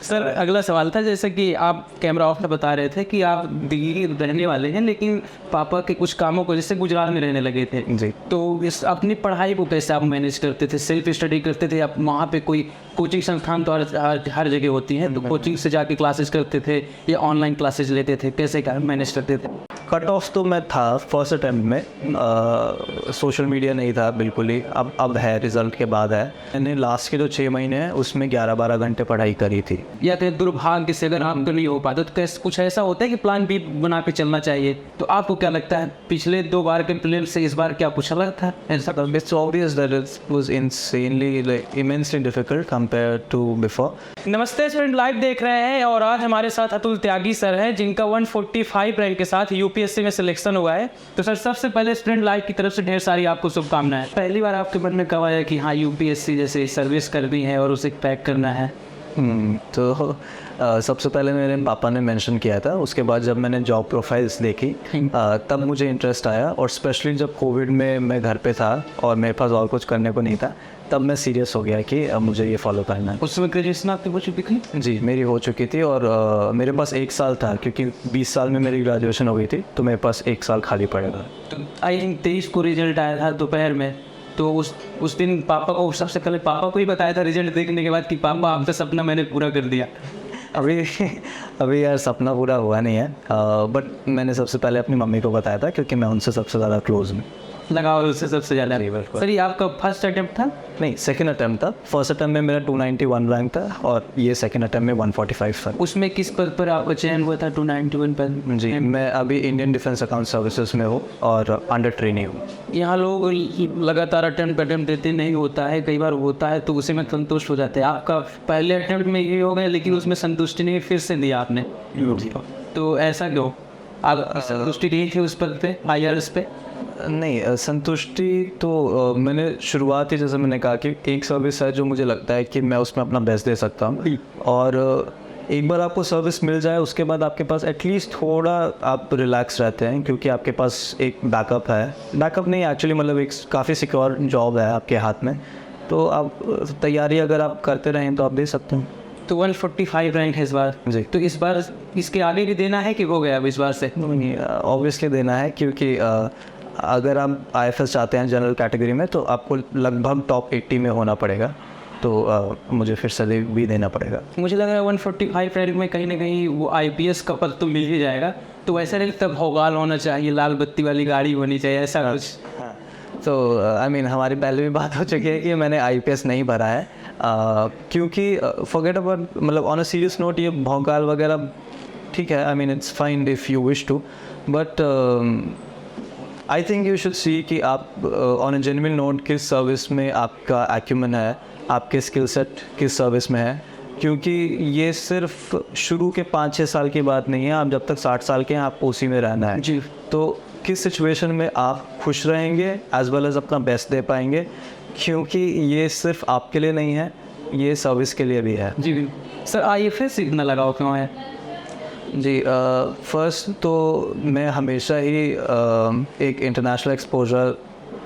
Sir अगला सवाल था, जैसे कि आप कैमरा ऑफ में बता रहे थे कि आप दिल्ली के रहने वाले हैं, लेकिन पापा के कुछ कामों को जैसे गुजरात में रहने लगे थे जी। तो इस अपनी पढ़ाई को कैसे आप मैनेज करते थे? सेल्फ स्टडी करते थे? आप वहाँ पे कोई कोचिंग संस्थान तो हर जगह होती हैं, तो कोचिंग से जाके क्लासेस करते थे या ऑनलाइन क्लासेस लेते थे? कैसे मैनेज करते थे? कट ऑफ तो मैं था फर्स्ट अटैम्प्ट में, सोशल मीडिया नहीं था बिल्कुल ही, अब है, रिज़ल्ट के बाद है। मैंने लास्ट के जो 6 महीने हैं उसमें 11-12 घंटे पढ़ाई करी थी। या फिर दुर्भाग्य से अगर आपको नहीं हो पाता तो कैसे, कुछ ऐसा होता है कि प्लान बी बना के चलना चाहिए, तो आपको क्या लगता है पिछले 2 बार के प्लान से इस बार क्या कुछ अलग था? ऐसा It's obvious that it was insanely, like, immensely difficult compared to before. नमस्ते स्टूडेंट, लाइव देख रहे हैं और आज हमारे साथ अतुल त्यागी सर हैं जिनका 145 रैंक के साथ यूपीएससी में सिलेक्शन हुआ है। तो सर सबसे पहले स्टूडेंट लाइव की तरफ से ढेर सारी आपको शुभकामनाएं। पहली बार आपके मन में कब आया कि हाँ यूपीएससी जैसे सर्विस करनी है और उसे पैक करना है? तो सबसे पहले मेरे पापा ने मेंशन किया था, उसके बाद जब मैंने जॉब प्रोफाइल्स देखी तब मुझे इंटरेस्ट आया, और स्पेशली जब कोविड में मैं घर पे था और मेरे पास और कुछ करने को नहीं था, तब मैं सीरियस हो गया कि अब मुझे ये फॉलो करना है। उस समय ग्रेजुएशन आपकी हो चुकी थी? जी मेरी हो चुकी थी, और मेरे पास 1 साल था क्योंकि 20 साल में मेरी ग्रेजुएशन हो गई थी, तो मेरे पास 1 साल खाली पड़ेगा। तो आई थिंक 23 को रिजल्ट आया था दोपहर में, तो उस दिन पापा को, सबसे पहले पापा को ही बताया था रिजल्ट देखने के बाद कि पापा आपका सपना मैंने पूरा कर दिया? अभी यार सपना पूरा हुआ नहीं है, बट मैंने सबसे पहले अपनी मम्मी को बताया था क्योंकि मैं उनसे सबसे ज़्यादा क्लोज हूँ। लगाओ उससे सबसे ज़्यादा। सर ये आपका फर्स्ट अटेम्प्ट था? नहीं, सेकंड अटेम्प्ट था। फर्स्ट अटेम्प्ट में मेरा 291 रैंक था और ये सेकंड अटेम्प्ट में 145 था। उसमें किस पद पर आपका चयन हुआ था 291 पर? जी मैं अभी इंडियन डिफेंस अकाउंट सर्विसेज में हूँ और अंडर ट्रेनिंग हूँ। यहाँ लोग लगातार अटेम्प्ट देते नहीं होता है, कई बार होता है तो उसी में संतुष्ट हो जाते हैं। आपका पहले अटेम्प्ट में ये हो गया लेकिन उसमें संतुष्टि नहीं, फिर से दिया आपने, तो ऐसा क्यों? आप संतुष्टि नहीं थी उस पद पे, IRS पे? नहीं, संतुष्टि तो मैंने शुरुआत ही, जैसे मैंने कहा कि एक सर्विस है जो मुझे लगता है कि मैं उसमें अपना बेस्ट दे सकता हूँ, और एक बार आपको सर्विस मिल जाए उसके बाद आपके पास एटलीस्ट थोड़ा आप रिलैक्स रहते हैं क्योंकि आपके पास एक बैकअप है। बैकअप नहीं एक्चुअली, मतलब एक काफ़ी सिक्योर जॉब है आपके हाथ में, तो आप तैयारी अगर आप करते रहें तो आप दे सकते हैं। तो 145 रैंक है इस बार जी। तो इस बार इसके आगे भी देना है कि हो गया अब इस बार से? ऑब्वियसली देना है, क्योंकि अगर आप IFS चाहते हैं जनरल कैटेगरी में तो आपको लगभग टॉप 80 में होना पड़ेगा, तो मुझे फिर से भी देना पड़ेगा। मुझे लग रहा है 145 रैंक में कहीं ना कहीं वो IPS का पद तो मिल ही जाएगा, तो वैसा नहीं तब भौकाल होना चाहिए, लाल बत्ती वाली गाड़ी होनी चाहिए, ऐसा कुछ? तो आई मीन हमारी पहले भी बात हो चुकी है कि मैंने IPS नहीं भरा है, क्योंकि फॉरगेट अबाउट, मतलब ऑन अ सीरियस नोट, ये भौकाल वगैरह ठीक है, I mean it's fine if you wish to, but I think you should see कि आप ऑन अ जेन्युइन नोट किस सर्विस में आपका एक्यूमेन है, आपके स्किल सेट किस सर्विस में है, क्योंकि ये सिर्फ शुरू के 5-6 साल की बात नहीं है। आप जब तक 60 साल के हैं आपको उसी में रहना है जी। तो किस सिचुएशन में आप खुश रहेंगे एज वेल एज़ अपना बेस्ट दे पाएंगे, क्योंकि ये सिर्फ आपके लिए नहीं है, ये सर्विस के लिए भी है। जी सर, IFS सीखना लगाओ क्यों है? जी फर्स्ट तो मैं हमेशा ही एक इंटरनेशनल एक्सपोजर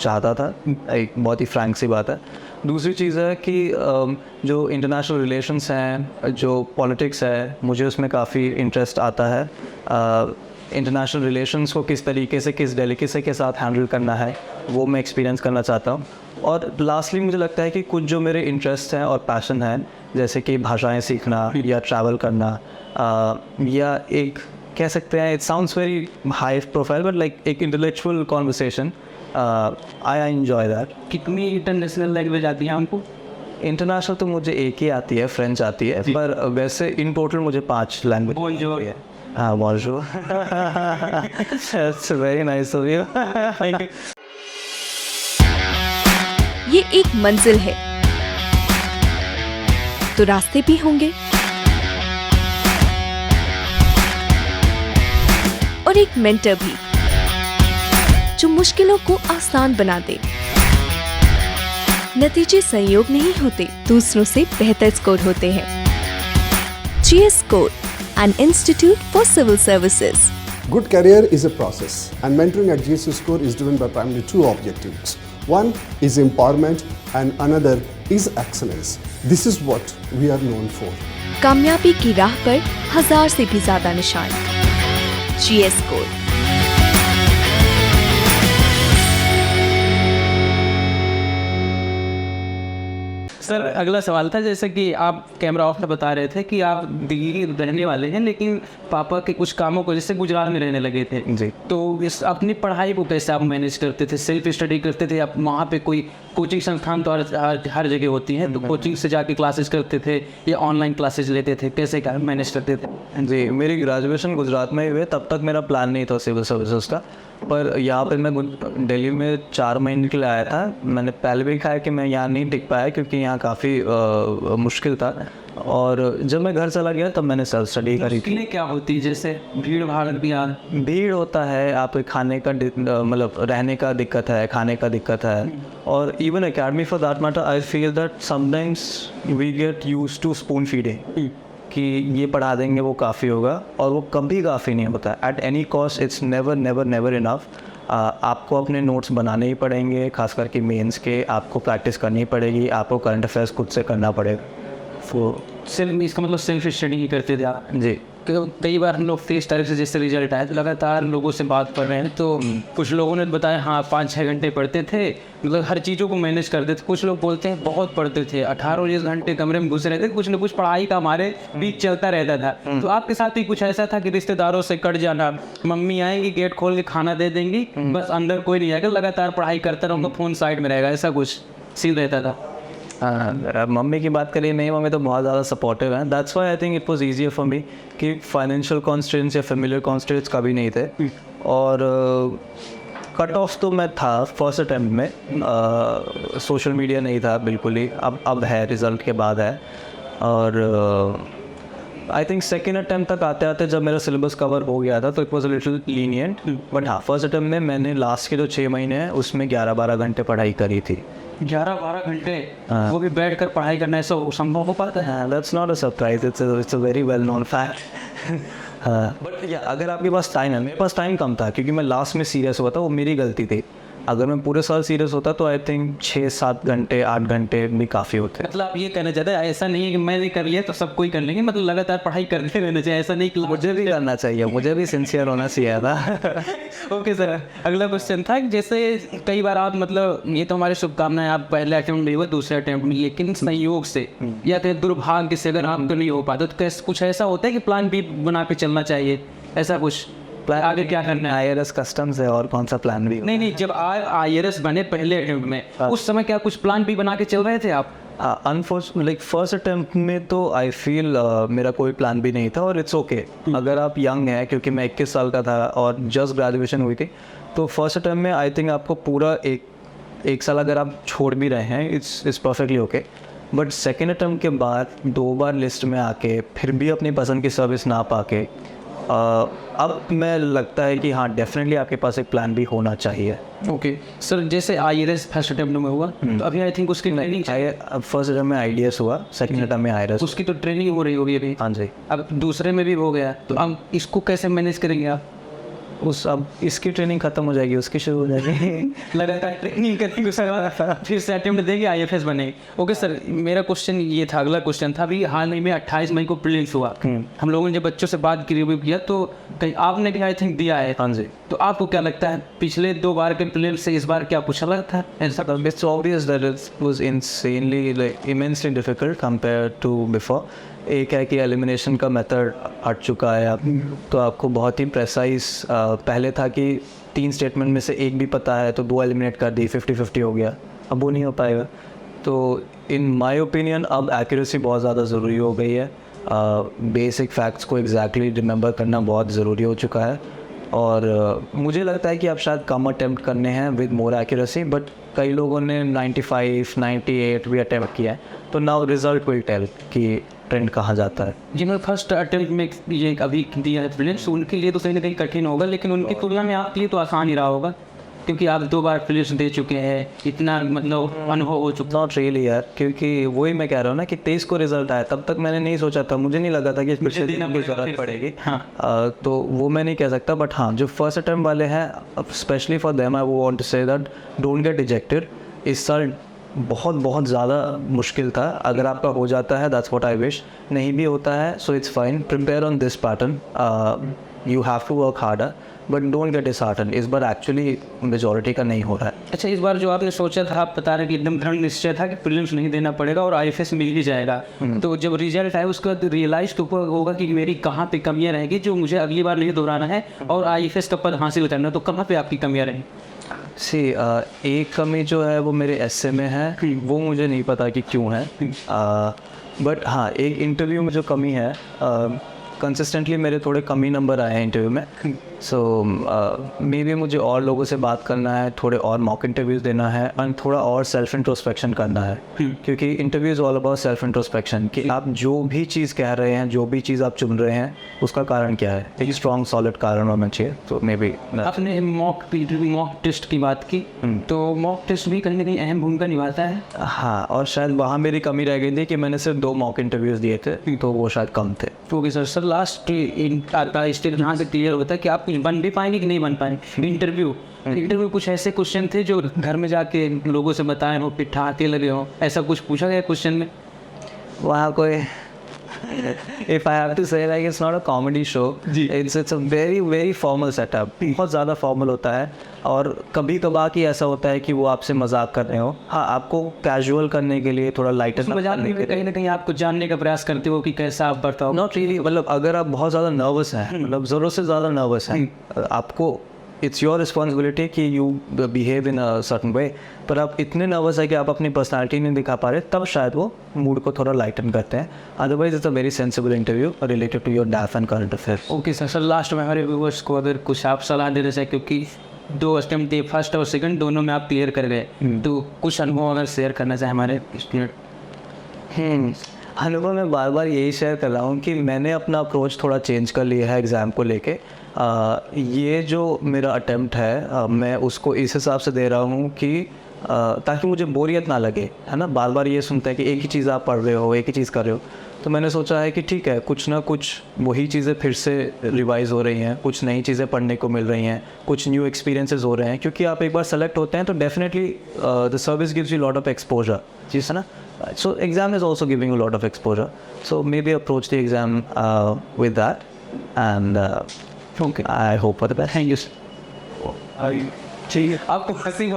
चाहता था, एक बहुत ही फ्रैंक सी बात है। दूसरी चीज़ है कि जो इंटरनेशनल रिलेशंस हैं, जो पॉलिटिक्स है, मुझे उसमें काफ़ी इंटरेस्ट आता है। इंटरनेशनल रिलेशंस को किस तरीके से, किस डेलिकेसी के साथ हैंडल करना है, वो मैं एक्सपीरियंस करना चाहता हूँ। और लास्टली मुझे लगता है कि कुछ जो मेरे इंटरेस्ट हैं और पैशन हैं, जैसे कि भाषाएं सीखना या ट्रैवल करना, या एक कह सकते हैं, it sounds very high profile but like एक intellectual conversation, I enjoy that. कितनी इंटरनेशनल लैंग्वेज आती है आपको? इंटरनेशनल तो मुझे एक ही आती है, फ्रेंच आती है, पर वैसे इन टोटल मुझे 5 लैंग्वेज। बोनजोर है। हाँ, bonjour. It's very nice of you. ये एक मंजिल है तो रास्ते भी होंगे, और एक मेंटर भी जो मुश्किलों को आसान बना दे। नतीजे संयोग नहीं होते, दूसरों से बेहतर स्कोर होते हैं। GS Score, an institute for civil services. Good career is a process, and mentoring at GS Score is driven by primarily 2 objectives. One is empowerment and another is excellence. This is what we are known for. कामयाबी की राह पर 1000 से भी ज्यादा निशान। GS code. Sir अगला सवाल था, जैसे कि आप कैमरा ऑफ में बता रहे थे कि आप दिल्ली रहने वाले हैं, लेकिन पापा के कुछ कामों को जैसे गुजरात में रहने लगे थे जी। तो इस अपनी पढ़ाई को कैसे आप मैनेज करते थे? सेल्फ स्टडी करते थे? आप वहाँ पे कोई कोचिंग संस्थान तो हर जगह होती हैं, तो कोचिंग से जाके क्लासेस करते थे या ऑनलाइन क्लासेस लेते थे? कैसे मैनेज करते थे? जी, मेरी ग्रेजुएशन गुजरात में ही हुई। तब तक मेरा प्लान नहीं था सिविल सर्विसेज का, पर यहाँ पर मैं दिल्ली में 4 महीने के लिए आया था। मैंने पहले भी कहा कि मैं यहाँ नहीं टिक पाया क्योंकि यहाँ काफ़ी मुश्किल था, और जब मैं घर चला गया तब मैंने सेल्फ स्टडी करी थी। मुश्किलें क्या होती है? जैसे भीड़ भाड़ भी भीड़ होता है, आप खाने का मतलब रहने का दिक्कत है, खाने का दिक्कत है, और even academy for that matter I feel that sometimes we get used to spoon feeding कि ये पढ़ा देंगे वो काफ़ी होगा, और वो कभी काफ़ी नहीं होता। At any cost it's never never never enough. आपको अपने नोट्स बनाने ही पड़ेंगे, खास करके मेंस के आपको प्रैक्टिस करनी पड़ेगी, आपको करंट अफेयर्स खुद से करना पड़ेगा। सिर्फ इसका मतलब सेल्फ स्टडी ही करते थे आप? जी। कई बार हम लोग 23 तारीख से जैसे रिजल्ट आया तो लगातार लोगों से बात कर रहे हैं, तो कुछ लोगों ने बताया हाँ 5-6 घंटे पढ़ते थे, मतलब हर चीज़ों को मैनेज करते थे। कुछ लोग बोलते हैं बहुत पढ़ते थे, 18-19 घंटे कमरे में घुसे रहते थे, कुछ न कुछ पढ़ाई का हमारे बीच चलता रहता था। तो आपके साथ भी कुछ ऐसा था कि रिश्तेदारों से कट जाना, मम्मी आएंगी गेट खोल के खाना दे देंगी, बस अंदर कोई नहीं आएगा, लगातार पढ़ाई करता रहूँगा, फ़ोन साइड में रहेगा, ऐसा कुछ सीन रहता था? मम्मी की बात करिए, मेरी मम्मी तो बहुत ज़्यादा सपोर्टिव है। That's why I think it was easier for me कि फाइनेंशियल कॉन्स्ट्रेंट्स या फेमिलियर कॉन्स्ट्रेंट्स कभी नहीं थे। और कट ऑफ तो मैं था फर्स्ट अटैम्प्ट में, सोशल मीडिया नहीं था बिल्कुल ही, अब है, रिज़ल्ट के बाद है। और आई थिंक सेकेंड अटैम्प्ट तक आते आते जब मेरा सिलेबस कवर हो गया था तो it was a little lenient, but हाँ फर्स्ट अटैम्प्ट में मैंने लास्ट के जो 6 महीने हैं उसमें 11-12 घंटे पढ़ाई करी थी। 11-12 घंटे वो भी बैठ कर पढ़ाई करना, ऐसा संभव हो पाता है? That's not a surprise, it's a very well known fact. But या अगर आपके पास टाइम है, मेरे पास टाइम कम था क्योंकि मैं लास्ट में सीरियस हुआ था, वो मेरी गलती थी। अगर मैं पूरे साल सीरियस होता तो आई थिंक 6-7 घंटे 8 घंटे भी काफ़ी होते। मतलब आप ये कहना चाहते हैं ऐसा नहीं है कि मैंने कर लिया तो सब कोई कर लेंगे, मतलब लगातार पढ़ाई करते रहना चाहिए, ऐसा नहीं कि मुझे भी करना चाहिए, मुझे भी सिंसियर होना चाहिए था। ओके सर, अगला क्वेश्चन था कि जैसे कई बार आप, मतलब ये तो हमारी शुभकामनाएं, आप पहले अटेम्प्ट में हुए, दूसरे अटेम्प्ट में, लेकिन संयोग से या फिर दुर्भाग्य से अगर आपको नहीं हो पाता तो कुछ ऐसा होता है कि प्लान बी बना के चलना चाहिए, ऐसा कुछ आगे क्या करना है? IRS कस्टम्स है और कौन सा प्लान भी? नहीं, जब IRS बने पहले अटेम्प्ट में, उस समय क्या कुछ प्लान भी बना के चल रहे थे आप? अनफॉर्चुनेटली लाइक फर्स्ट अटेम्प्ट में तो आई फील मेरा कोई प्लान भी नहीं था, और इट्स ओके अगर आप यंग हैं, क्योंकि मैं 21 साल का था और जस्ट ग्रेजुएशन हुई थी, तो फर्स्ट अटेम्प्ट में आई थिंक आपको पूरा एक साल अगर आप छोड़ भी रहे हैं, it's perfectly okay. But second attempt के बाद 2 बार लिस्ट में आके फिर भी अपनी पसंद की सर्विस ना पाके, अब मैं लगता है कि हाँ डेफिनेटली आपके पास एक प्लान भी होना चाहिए। ओके सर, जैसे IRS फर्स्ट अटेम्प्ट में हुआ तो अभी आई थिंक उसकी ट्रेनिंग, अब फर्स्ट अटेम्प्ट में IDS हुआ, सेकंड अटेम्प्ट में IRS, उसकी तो ट्रेनिंग हो रही होगी अभी? हाँ जी। अब दूसरे में भी हो गया, तो अब इसको कैसे मैनेज करेंगे आप? अब इसकी ट्रेनिंग खत्म हो जाएगी, उसकी शुरू हो जाएगी। लगातार ट्रेनिंग करेंगे, उसके बाद फिर से अटेम्प्ट देंगे, IFS बनेगी। ओके सर, मेरा क्वेश्चन ये था, अगला क्वेश्चन था, अभी हाल ही में 28 मई को प्रीलिम्स हुआ, हम लोगों ने जब बच्चों से बात की, रिव्यू किया, तो कहीं आपने भी आई थिंक दिया है? हाँ जी। तो आपको क्या लगता है पिछले 2 बार के प्रीलिम्स से इस बार क्या कुछ अलग था? It's obvious that it was insanely like immensely difficult compared to before. एक है कि एलिमिनेशन का मेथड हट चुका है अब, तो आपको बहुत ही प्रेसाइज, पहले था कि 3 स्टेटमेंट में से एक भी पता है तो 2 एलिमिनेट कर दी, 50-50 हो गया, अब वो नहीं हो पाएगा। तो इन माय ओपिनियन अब एक्यूरेसी बहुत ज़्यादा ज़रूरी हो गई है, बेसिक फैक्ट्स को एग्जैक्टली रिमेंबर करना बहुत ज़रूरी हो चुका है, और मुझे लगता है कि आप शायद कम अटैम्प्ट करने हैं विद मोर एक्यूरेसी, बट कई लोगों ने 95, 98 भी अटैम्प्ट किया है, तो नाउ रिजल्ट विल टेल कि ट्रेंड कहाँ जाता है। जिन्होंने फर्स्ट अटेम्प्ट में ये अभी दिया है प्रीलिम्स, उनके लिए तो कहीं ना कहीं कठिन होगा, लेकिन उनकी तुलना में आपके लिए तो आसान ही रहा होगा, क्योंकि आप 2 बार प्रीलिम्स दे चुके हैं, इतना मतलब अनुभव हो चुका। नॉट रियली यार, क्योंकि वही मैं कह रहा हूँ ना कि 23 को रिजल्ट आया, तब तक मैंने नहीं सोचा था, मुझे नहीं लगा था कि पिछले दिन की ज़रूरत पड़ेगी। हाँ। तो वो मैं नहीं कह सकता, बट हाँ जो फर्स्ट अटेम्प्ट वाले हैं, specially for them I want to say that don't get rejected. इस साल बहुत बहुत ज़्यादा मुश्किल था। अगर आपका हो जाता है दैट्स व्हाट आई विश, नहीं भी होता है so it's fine, prepare on this pattern, you have to work harder but don't get dishearten. इस बार एक्चुअली मेजॉरिटी का नहीं हो रहा है। अच्छा, इस बार जो आपने सोचा था, आप बता रहे कि एकदम दृढ़ निश्चय था कि प्रीलिम्स नहीं देना पड़ेगा और आईएफएस मिल ही जाएगा, तो जब रिजल्ट आया उसके बाद रियलाइज तो होगा कि मेरी कहाँ पे कमियाँ रहेगी जो मुझे अगली बार नहीं दोहराना है और आईएफएस का पद हासिल करना है, तो कहाँ पे आपकी कमियाँ रहेंगी? सी एक कमी जो है वो मेरे एस्से में है, वो मुझे नहीं पता कि क्यों है, बट हाँ एक इंटरव्यू में जो कमी है, कंसिस्टेंटली मेरे थोड़े कमी नंबर आए हैं इंटरव्यू में, सो मे बी मुझे और लोगों से बात करना है, थोड़े और मॉक इंटरव्यूज़ देना है और थोड़ा और सेल्फ इंट्रोस्पेक्शन करना है, क्योंकि interview is all about self introspection कि आप जो भी चीज़ कह रहे हैं, जो भी चीज़ आप चुन रहे हैं, उसका कारण क्या है, एक स्ट्रॉन्ग सॉलिड कारण होना चाहिए। तो मे बी आपने मॉक टेस्ट की बात की, तो मॉक टेस्ट भी कहीं ना कहीं अहम भूमिका निभाता है। हाँ, और शायद वहाँ मेरी कमी रह गई थी कि मैंने सिर्फ 2 मॉक इंटरव्यूज़ दिए थे, तो वो शायद कम थे। ओके सर, लास्ट स्टेज यहाँ से क्लियर होता है कि आप कुछ बन भी पाएंगे कि नहीं बन पाएंगे। इंटरव्यू कुछ ऐसे क्वेश्चन थे जो घर में जाके लोगों से बताए हो, पिठाते लगे हो, ऐसा कुछ पूछा गया क्वेश्चन में? वहाँ कोई if I have to say like it's not a comedy show, it's a very formal setup, बहुत ज़्यादा फॉर्मल होता है और कभी कभार की ऐसा होता है कि वो आपसे मजाक कर रहे हो। हाँ, आपको कैजुअल करने के लिए, थोड़ा लाइटर मजाक में कहीं ना कहीं आपको जानने का प्रयास करते हो कि कैसा आप बर्ताव। नॉट रियली, मतलब अगर आप बहुत ज़्यादा नर्वस हैं, मतलब ज़रूरत से ज़्यादा नर्वस हैं, आपको इट्स योर रिस्पॉन्सिबिलिटी कि you behave in a certain way, पर आप इतने नर्वस है कि आप अपनी पर्सनालिटी नहीं दिखा पा रहे, तब शायद वो मूड को थोड़ा लाइटन करते हैं। Otherwise it's a very sensible interview related to your DAF and current affairs. Okay sir, last में हमारे व्यूअर्स को अगर कुछ आप सलाह देना चाहिए, क्योंकि 2 अटेम्प्ट थे, फर्स्ट और सेकंड दोनों में आप क्लियर कर गए, तो कुछ अनुभव अगर शेयर करना चाहे हमारे स्टूडेंट। अनुभव मैं बार बार यही शेयर कर रहा हूँ कि मैंने अपना अप्रोच थोड़ा चेंज कर लिया है एग्ज़ाम को लेके। ये जो मेरा अटेम्प्ट है, मैं उसको इस हिसाब से दे रहा हूँ कि ताकि मुझे बोरियत ना लगे, है ना। बार बार ये सुनते हैं कि एक ही चीज़ आप पढ़ रहे हो, एक ही चीज़ कर रहे हो, तो मैंने सोचा है कि ठीक है, कुछ ना कुछ वही चीज़ें फिर से रिवाइज़ हो रही हैं, कुछ नई चीज़ें पढ़ने को मिल रही हैं, कुछ न्यू एक्सपीरियंसेस हो रहे हैं, क्योंकि आप एक बार सेलेक्ट होते हैं तो definitely the service gives you lot of exposure, जी है ना। So exam is also giving you a lot of exposure. So maybe approach the exam with that, and okay. I hope for the best. Thank you sir. आपको हंसी